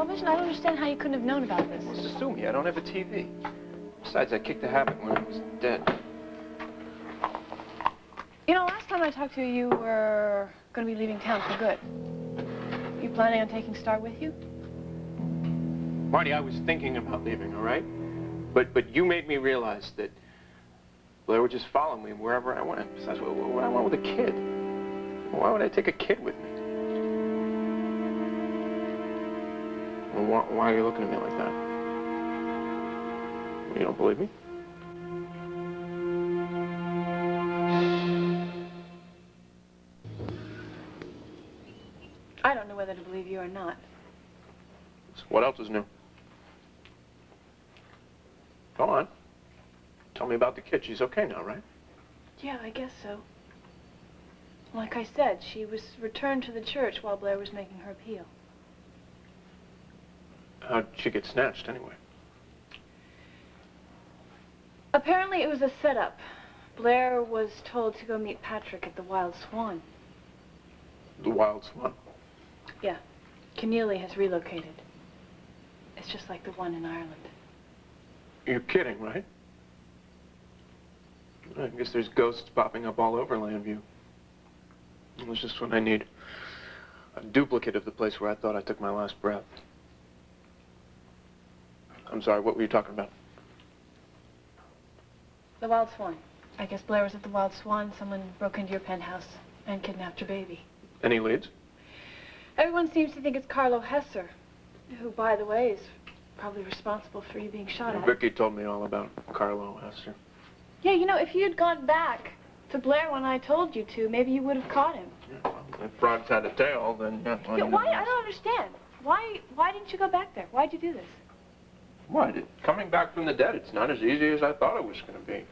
television? I don't understand how you couldn't have known about this. Just sue me. I don't have a TV. Besides, I kicked the habit when I was dead. You know, last time I talked to you, you were going to be leaving town for good. You planning on taking Star with you? Marty, I was thinking about leaving, all right? But you made me realize that Blair would just follow me wherever I went. Besides, what would I want with a kid? Why would I take a kid with me? Well, why are you looking at me like that? You don't believe me? I don't know whether to believe you or not. So what else is new? Go on. Tell me about the kid. She's okay now, right? Yeah, I guess so. Like I said, she was returned to the church while Blair was making her appeal. How'd she get snatched, anyway? Apparently it was a setup. Blair was told to go meet Patrick at the Wild Swan. The Wild Swan? Yeah. Keneally has relocated. It's just like the one in Ireland. You're kidding, right? I guess there's ghosts popping up all over Landview. It was just what I need. A duplicate of the place where I thought I took my last breath. I'm sorry, what were you talking about? The Wild Swan. I guess Blair was at the Wild Swan. Someone broke into your penthouse and kidnapped your baby. Any leads? Everyone seems to think it's Carlo Hesser, who, by the way, is probably responsible for you being shot at. Vicky told me all about Carlo Hesser. Yeah, you know, if you'd gone back to Blair when I told you to, maybe you would have caught him. Yeah, well, if frogs had a tail, then yeah. Well, yeah, why? I don't understand. Why didn't you go back there? Why'd you do this? What? Coming back from the dead, it's not as easy as I thought it was going to be.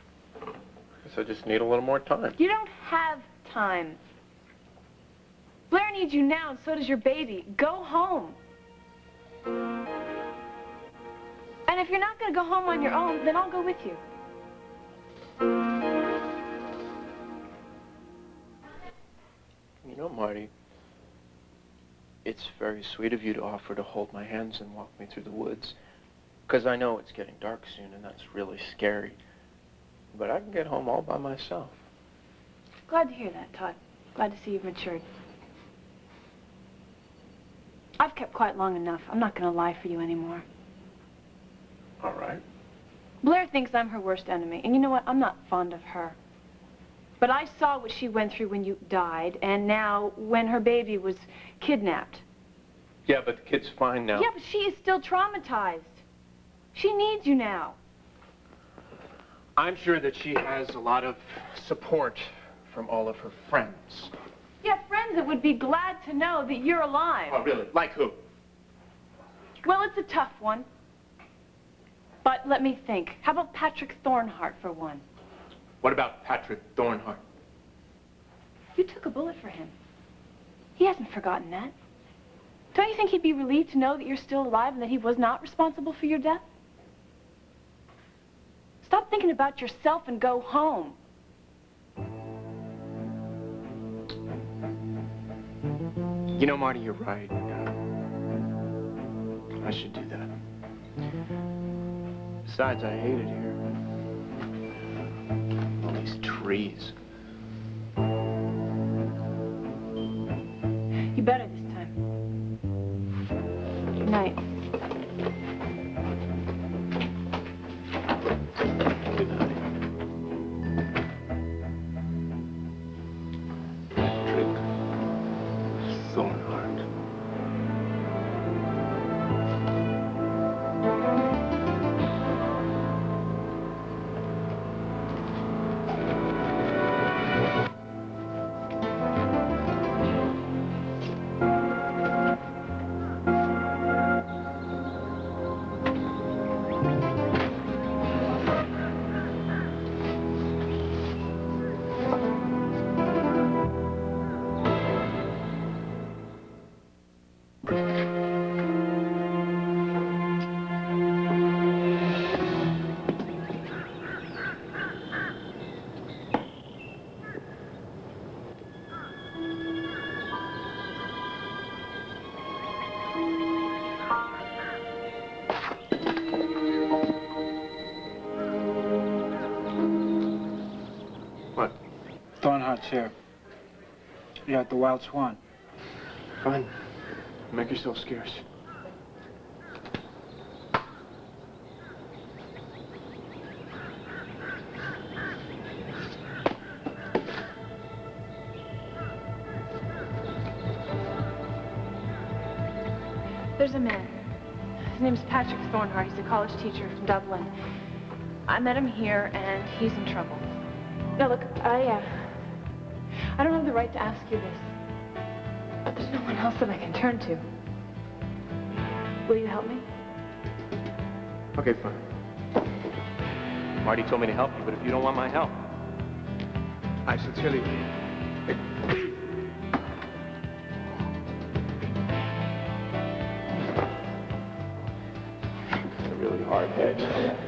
Guess I just need a little more time. You don't have time. Blair needs you now, and so does your baby. Go home. And if you're not going to go home on your own, then I'll go with you. You know, Marty, it's very sweet of you to offer to hold my hands and walk me through the woods. Because I know it's getting dark soon, and that's really scary. But I can get home all by myself. Glad to hear that, Todd. Glad to see you've matured. I've kept quiet long enough. I'm not going to lie for you anymore. All right. Blair thinks I'm her worst enemy, and you know what? I'm not fond of her. But I saw what she went through when you died, and now when her baby was kidnapped. Yeah, but the kid's fine now. Yeah, but she is still traumatized. She needs you now. I'm sure that she has a lot of support from all of her friends. Yeah, friends that would be glad to know that you're alive. Oh, really? Like who? Well, it's a tough one. But let me think. How about Patrick Thornhart, for one? What about Patrick Thornhart? You took a bullet for him. He hasn't forgotten that. Don't you think he'd be relieved to know that you're still alive and that he was not responsible for your death? Stop thinking about yourself and go home. You know, Marty, you're right. I should do that. Besides, I hate it here. All these trees. You better this time. Good night. Good night. Patrick Thornhart. Thornhart's here. You're at the Wild Swan. Fine. Make yourself scarce. There's a man. His name's Patrick Thornhart. He's a college teacher from Dublin. I met him here, and he's in trouble. Now, look, I don't have the right to ask you this, but there's no one else that I can turn to. Will you help me? Okay, fine. Marty told me to help you, but if you don't want my help... I sincerely... It's a really hard head.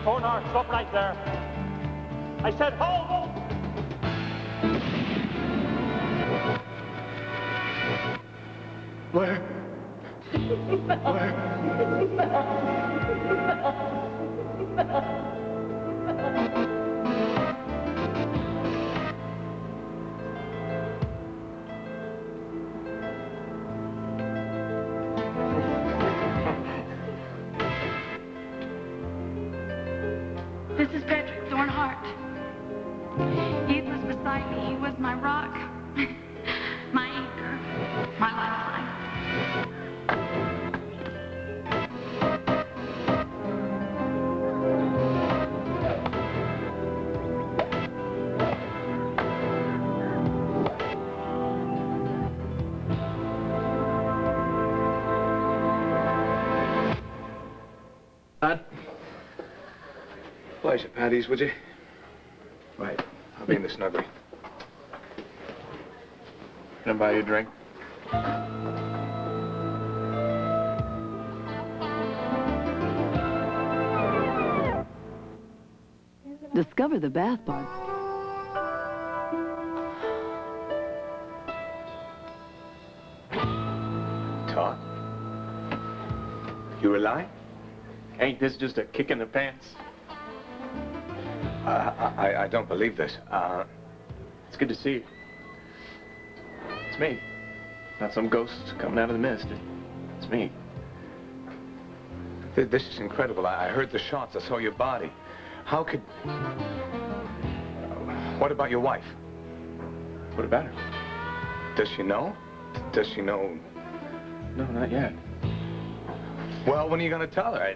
Thornhart, stop right there. I said hold! Where? This is Patrick Thornhart. He was beside me. He was my rock, my anchor, my lifeline. Todd? Pleasure, Patties, would you? Right. I'll be in the snuggery. Can I buy you a drink? Discover the bath bomb. Todd? You alive? Ain't this just a kick in the pants? I don't believe this. It's good to see you. It's me. Not some ghost coming out of the mist. It's me. This is incredible. I heard the shots. I saw your body. How could... what about your wife? What about her? Does she know? Does she know? No, not yet. Well, when are you going to tell her?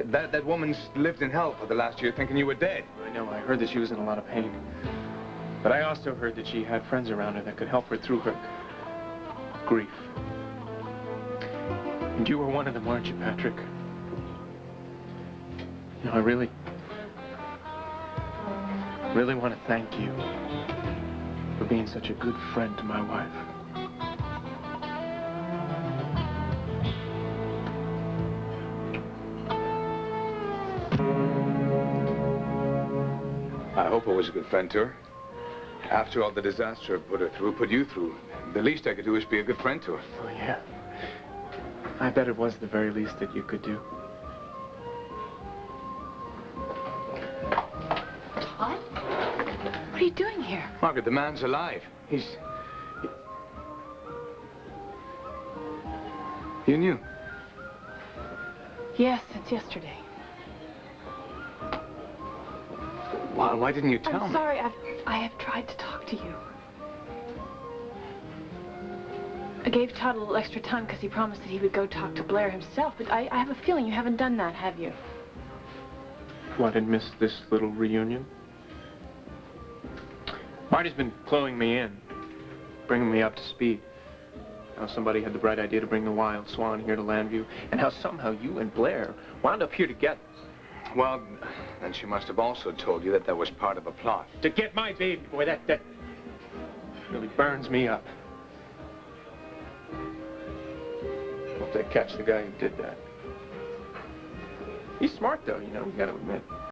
That woman's lived in hell for the last year thinking you were dead. I know. I heard that she was in a lot of pain. But I also heard that she had friends around her that could help her through her grief. And you were one of them, aren't you, Patrick? You know, I really want to thank you for being such a good friend to my wife. I hope I was a good friend to her. After all the disaster I put her through, put you through, the least I could do is be a good friend to her. Oh, yeah. I bet it was the very least that you could do. Todd? What are you doing here? Margaret, the man's alive. You knew? Yes, since yesterday. Why didn't you tell I'm me? sorry, I have tried to talk to you. I gave Todd a little extra time because he promised that he would go talk to Blair himself, but I have a feeling you haven't done that, have you? What, and miss this little reunion? Marty's been cluing me in, bringing me up to speed. How somebody had the bright idea to bring the Wild Swan here to Landview, and how somehow you and Blair wound up here together. Well, then she must have also told you that was part of a plot. To get my baby, boy, that really burns me up. Hope they catch the guy who did that. He's smart, though, you know, you gotta admit.